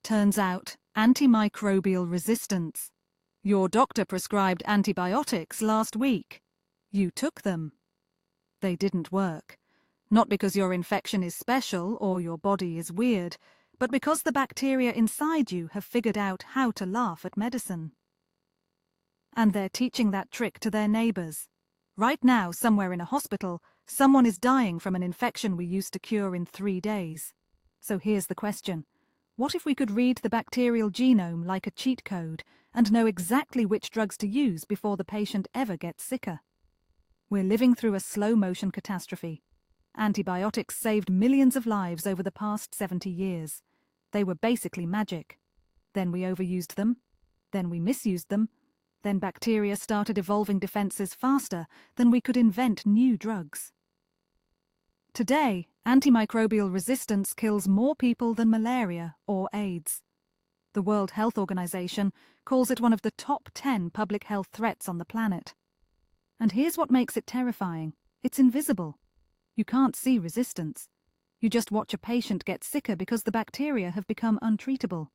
Turns out, antimicrobial resistance. Your doctor prescribed antibiotics last week. You took them. They didn't work. Not because your infection is special or your body is weird, but because the bacteria inside you have figured out how to laugh at medicine. And they're teaching that trick to their neighbors. Right now, somewhere in a hospital, someone is dying from an infection we used to cure in 3 days. So here's the question. What if we could read the bacterial genome like a cheat code and know exactly which drugs to use before the patient ever gets sicker? We're living through a slow-motion catastrophe. Antibiotics saved millions of lives over the past 70 years. They were basically magic. Then we overused them. Then we misused them. Then bacteria started evolving defenses faster than we could invent new drugs. Today, antimicrobial resistance kills more people than malaria or AIDS. The World Health Organization calls it one of the top 10 public health threats on the planet. And here's what makes it terrifying. It's invisible. You can't see resistance. You just watch a patient get sicker because the bacteria have become untreatable.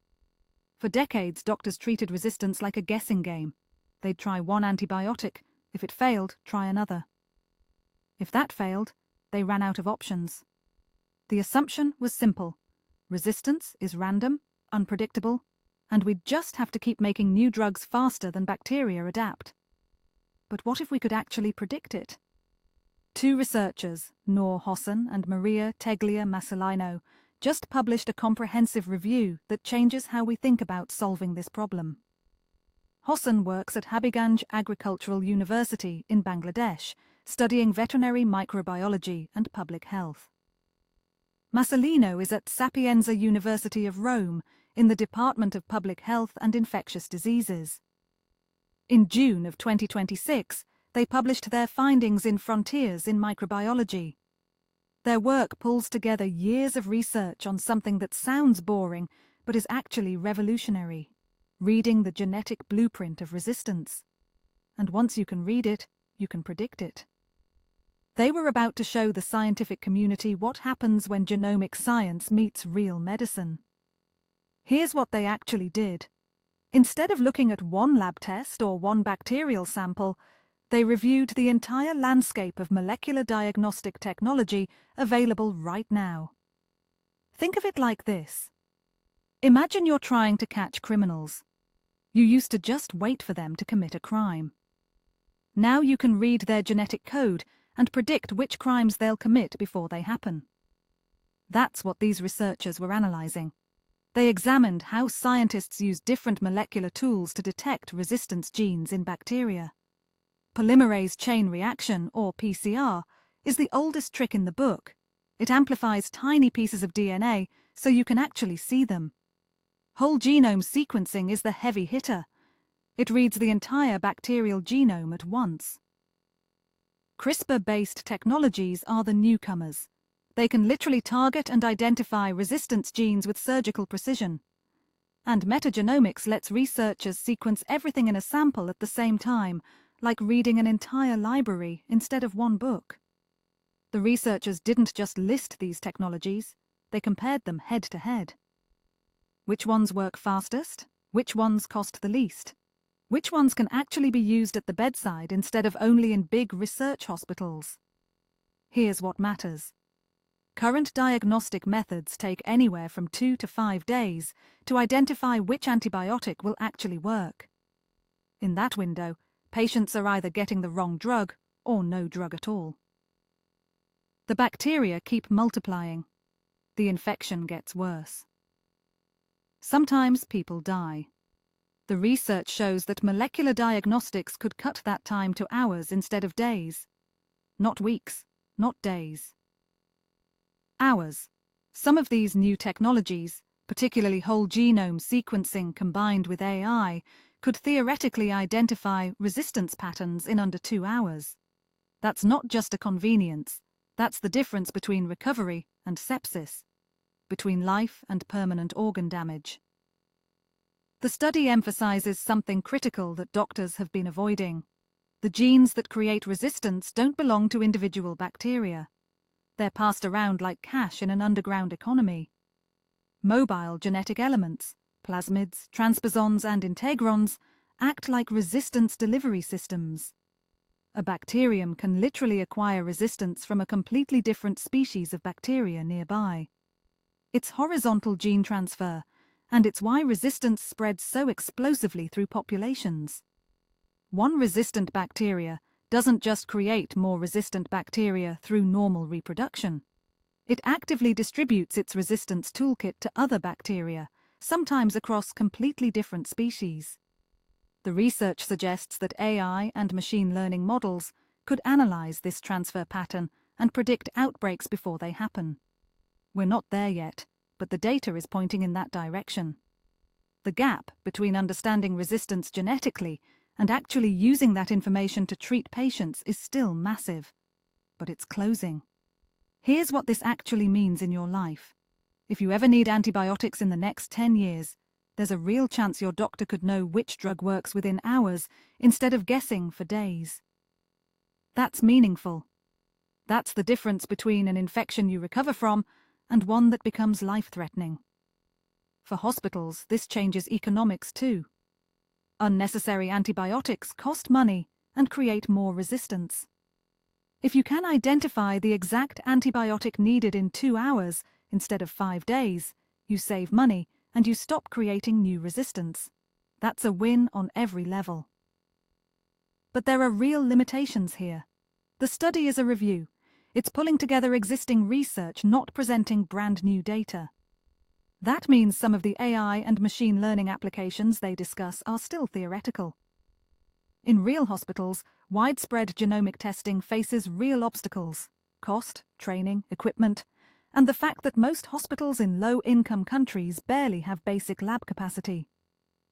For decades, doctors treated resistance like a guessing game. They'd try one antibiotic. If it failed, try another. If that failed, they ran out of options. The assumption was simple. Resistance is random, unpredictable, and we'd just have to keep making new drugs faster than bacteria adapt. But what if we could actually predict it? 2 researchers, Noor Hossen and Maria Teglia Mascellino, just published a comprehensive review that changes how we think about solving this problem. Hossen works at Habiganj Agricultural University in Bangladesh, studying veterinary microbiology and public health. Mascellino is at Sapienza University of Rome in the Department of Public Health and Infectious Diseases. In June of 2026, they published their findings in Frontiers in Microbiology. Their work pulls together years of research on something that sounds boring but is actually revolutionary: reading the genetic blueprint of resistance. And once you can read it, you can predict it. They were about to show the scientific community what happens when genomic science meets real medicine. Here's what they actually did. Instead of looking at one lab test or one bacterial sample, they reviewed the entire landscape of molecular diagnostic technology available right now. Think of it like this. Imagine you're trying to catch criminals. You used to just wait for them to commit a crime. Now you can read their genetic code and predict which crimes they'll commit before they happen. That's what these researchers were analyzing. They examined how scientists use different molecular tools to detect resistance genes in bacteria. Polymerase chain reaction, or PCR, is the oldest trick in the book. It amplifies tiny pieces of DNA so you can actually see them. Whole genome sequencing is the heavy hitter. It reads the entire bacterial genome at once. CRISPR-based technologies are the newcomers. They can literally target and identify resistance genes with surgical precision. And metagenomics lets researchers sequence everything in a sample at the same time, like reading an entire library instead of one book. The researchers didn't just list these technologies, they compared them head to head. Which ones work fastest? Which ones cost the least? Which ones can actually be used at the bedside instead of only in big research hospitals? Here's what matters. Current diagnostic methods take anywhere from 2 to 5 days to identify which antibiotic will actually work. In that window, patients are either getting the wrong drug or no drug at all. The bacteria keep multiplying. The infection gets worse. Sometimes people die. The research shows that molecular diagnostics could cut that time to hours instead of days. Not weeks, not days. Hours. Some of these new technologies, particularly whole genome sequencing combined with AI, could theoretically identify resistance patterns in under 2 hours. That's not just a convenience. That's the difference between recovery and sepsis, between life and permanent organ damage. The study emphasizes something critical that doctors have been avoiding. The genes that create resistance don't belong to individual bacteria. They're passed around like cash in an underground economy. Mobile genetic elements, plasmids, transposons, and integrons, act like resistance delivery systems. A bacterium can literally acquire resistance from a completely different species of bacteria nearby. It's horizontal gene transfer, and it's why resistance spreads so explosively through populations. One resistant bacteria doesn't just create more resistant bacteria through normal reproduction. It actively distributes its resistance toolkit to other bacteria, sometimes across completely different species. The research suggests that AI and machine learning models could analyze this transfer pattern and predict outbreaks before they happen. We're not there yet, but the data is pointing in that direction. The gap between understanding resistance genetically and actually using that information to treat patients is still massive, but it's closing. Here's what this actually means in your life. If you ever need antibiotics in the next 10 years, there's a real chance your doctor could know which drug works within hours instead of guessing for days. That's meaningful. That's the difference between an infection you recover from and one that becomes life-threatening. For hospitals, this changes economics too. Unnecessary antibiotics cost money and create more resistance. If you can identify the exact antibiotic needed in 2 hours instead of 5 days, you save money and you stop creating new resistance. That's a win on every level. But there are real limitations here. The study is a review. It's pulling together existing research, not presenting brand new data. That means some of the AI and machine learning applications they discuss are still theoretical. In real hospitals, widespread genomic testing faces real obstacles: cost, training, equipment, and the fact that most hospitals in low-income countries barely have basic lab capacity.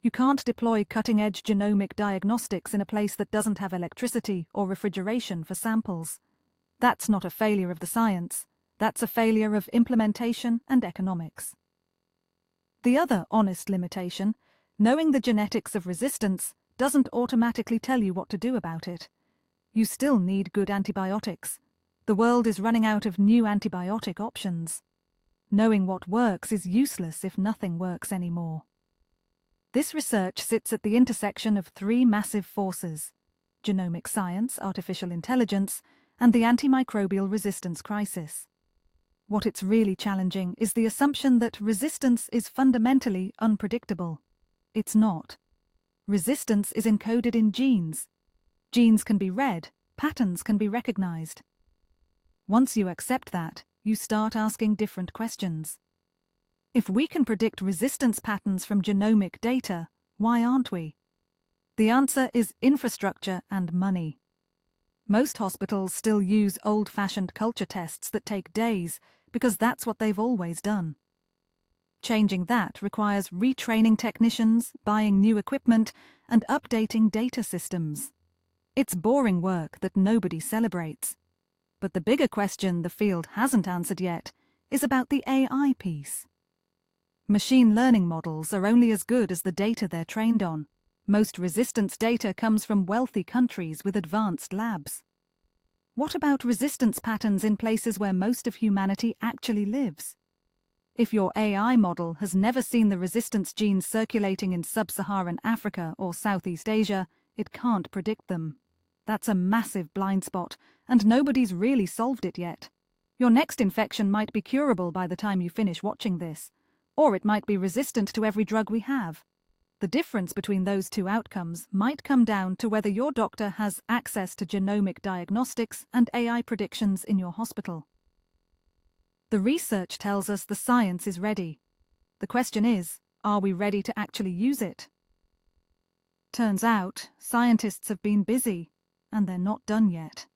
You can't deploy cutting-edge genomic diagnostics in a place that doesn't have electricity or refrigeration for samples. That's not a failure of the science. That's a failure of implementation and economics. The other honest limitation, knowing the genetics of resistance, doesn't automatically tell you what to do about it. You still need good antibiotics. The world is running out of new antibiotic options. Knowing what works is useless if nothing works anymore. This research sits at the intersection of 3 massive forces: genomic science, artificial intelligence, and the antimicrobial resistance crisis. What it's really challenging is the assumption that resistance is fundamentally unpredictable. It's not. Resistance is encoded in genes. Genes can be read, patterns can be recognized. Once you accept that, you start asking different questions. If we can predict resistance patterns from genomic data, why aren't we? The answer is infrastructure and money. Most hospitals still use old-fashioned culture tests that take days because that's what they've always done. Changing that requires retraining technicians, buying new equipment, and updating data systems. It's boring work that nobody celebrates. But the bigger question the field hasn't answered yet is about the AI piece. Machine learning models are only as good as the data they're trained on. Most resistance data comes from wealthy countries with advanced labs. What about resistance patterns in places where most of humanity actually lives? If your AI model has never seen the resistance genes circulating in sub-Saharan Africa or Southeast Asia, it can't predict them. That's a massive blind spot, and nobody's really solved it yet. Your next infection might be curable by the time you finish watching this, or it might be resistant to every drug we have. The difference between those 2 outcomes might come down to whether your doctor has access to genomic diagnostics and AI predictions in your hospital. The research tells us the science is ready. The question is, are we ready to actually use it? Turns out, scientists have been busy, and they're not done yet.